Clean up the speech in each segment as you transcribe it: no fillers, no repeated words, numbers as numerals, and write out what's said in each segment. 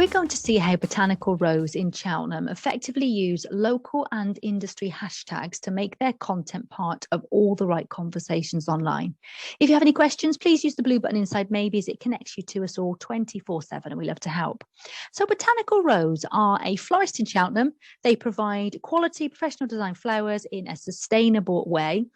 We're going to see how Botanical Rose in Cheltenham effectively use local and industry hashtags to make their content part of all the right conversations online. If you have any questions, please use the blue button inside Maybe, as it connects you to us all 24/7 and we love to help. So Botanical Rose are a florist in Cheltenham. They provide quality professional design flowers in a sustainable way.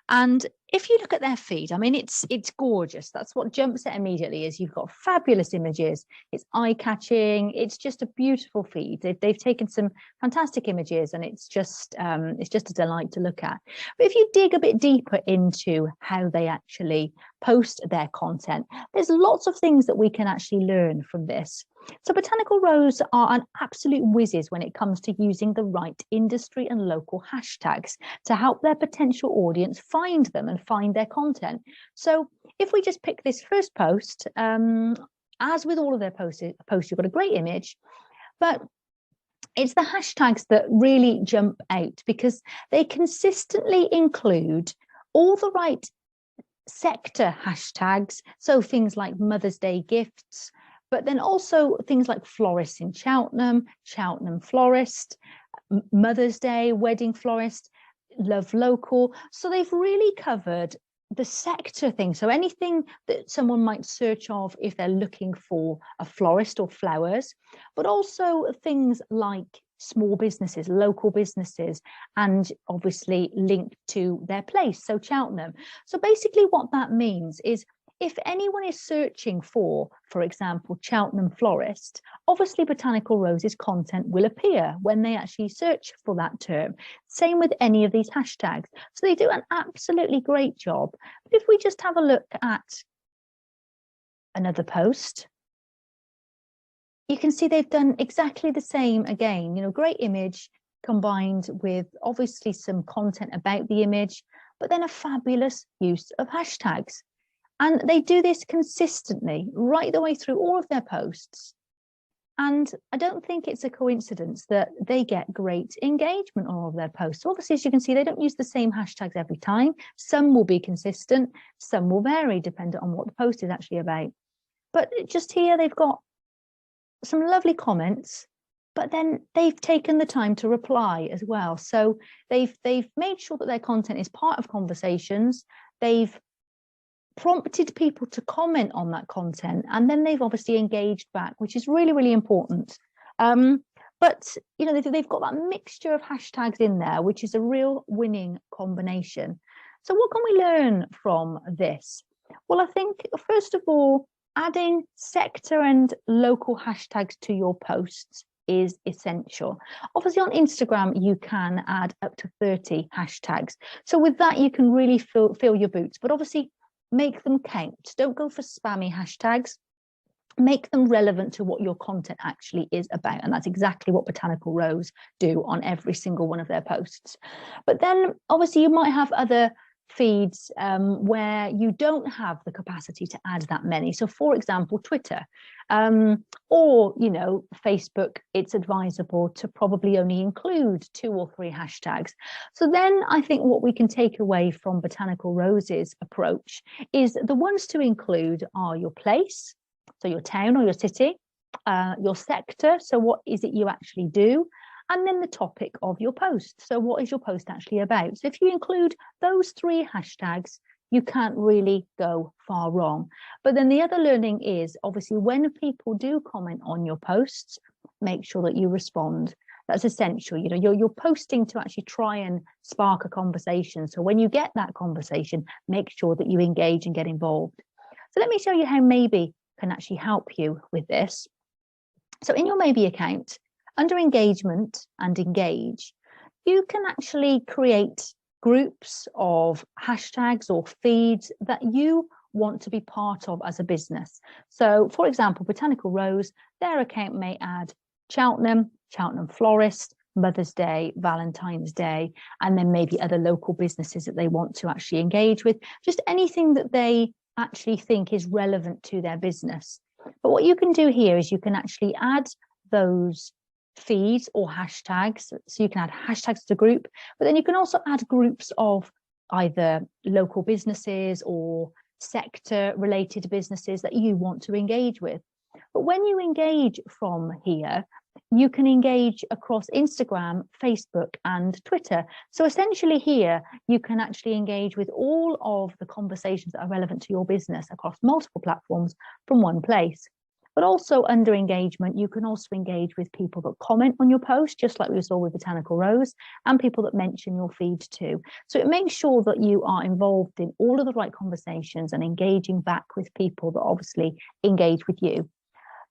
And if you look at their feed, I mean, it's gorgeous. That's what jumps out immediately. Is you've got fabulous images. It's eye-catching. It's just a beautiful feed. They've taken some fantastic images, and it's just a delight to look at. But if you dig a bit deeper into how they actually post their content, there's lots of things that we can actually learn from this. So Botanical Rose are an absolute whizzes when it comes to using the right industry and local hashtags to help their potential audience find them and find their content. So if we just pick this first post, as with all of their posts, you've got a great image, but it's the hashtags that really jump out because they consistently include all the right sector hashtags. So things like Mother's Day gifts, but then also things like florist in Cheltenham, Cheltenham florist, Mother's Day, wedding florist, love local. So they've really covered the sector thing. So anything that someone might search of if they're looking for a florist or flowers, but also things like small businesses, local businesses, and obviously linked to their place, so Cheltenham. So basically what that means is if anyone is searching for example, Cheltenham florist, obviously Botanical Rose's content will appear when they actually search for that term. Same with any of these hashtags. So they do an absolutely great job. But if we just have a look at another post, you can see they've done exactly the same again. You know, great image combined with obviously some content about the image, but then a fabulous use of hashtags. And they do this consistently right the way through all of their posts. And I don't think it's a coincidence that they get great engagement on all of their posts. Obviously, as you can see, they don't use the same hashtags every time. Some will be consistent, some will vary depending on what the post is actually about. But just here, they've got some lovely comments, but then they've taken the time to reply as well. So they've made sure that their content is part of conversations. They've prompted people to comment on that content, and then they've obviously engaged back, which is really, really important. But you know, they've got that mixture of hashtags in there, which is a real winning combination. So what can we learn from this? Well, I think first of all, adding sector and local hashtags to your posts is essential. Obviously on Instagram, you can add up to 30 hashtags. So with that, you can really fill your boots, but obviously make them count. Don't go for spammy hashtags. Make them relevant to what your content actually is about. And that's exactly what Botanical Rose do on every single one of their posts. But then obviously you might have other feeds where you don't have the capacity to add that many. So for example, Twitter or, you know, Facebook, it's advisable to probably only include 2 or 3 hashtags. So then I think what we can take away from Botanical Rose's approach is the ones to include are your place, so your town or your city, your sector, so what is it you actually do, and then the topic of your post. So what is your post actually about? So if you include those 3 hashtags, you can't really go far wrong. But then the other learning is obviously when people do comment on your posts, make sure that you respond. That's essential. You know, you're posting to actually try and spark a conversation. So when you get that conversation, make sure that you engage and get involved. So let me show you how Maybe can actually help you with this. So in your Maybe account, under engagement and engage, you can actually create groups of hashtags or feeds that you want to be part of as a business. So for example, Botanical Rose, their account may add Cheltenham, Cheltenham florist, Mother's Day, Valentine's Day, and then maybe other local businesses that they want to actually engage with, just anything that they actually think is relevant to their business. But what you can do here is you can actually add those feeds or hashtags. So you can add hashtags to group, but then you can also add groups of either local businesses or sector related businesses that you want to engage with. But when you engage from here, you can engage across Instagram, Facebook, and Twitter. So essentially here, you can actually engage with all of the conversations that are relevant to your business across multiple platforms from one place. But also under engagement, you can also engage with people that comment on your post, just like we saw with Botanical Rose, and people that mention your feed too. So it makes sure that you are involved in all of the right conversations and engaging back with people that obviously engage with you.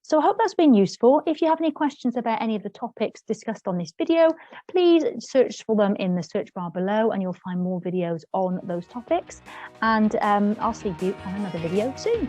So I hope that's been useful. If you have any questions about any of the topics discussed on this video, please search for them in the search bar below and you'll find more videos on those topics. And I'll see you on another video soon.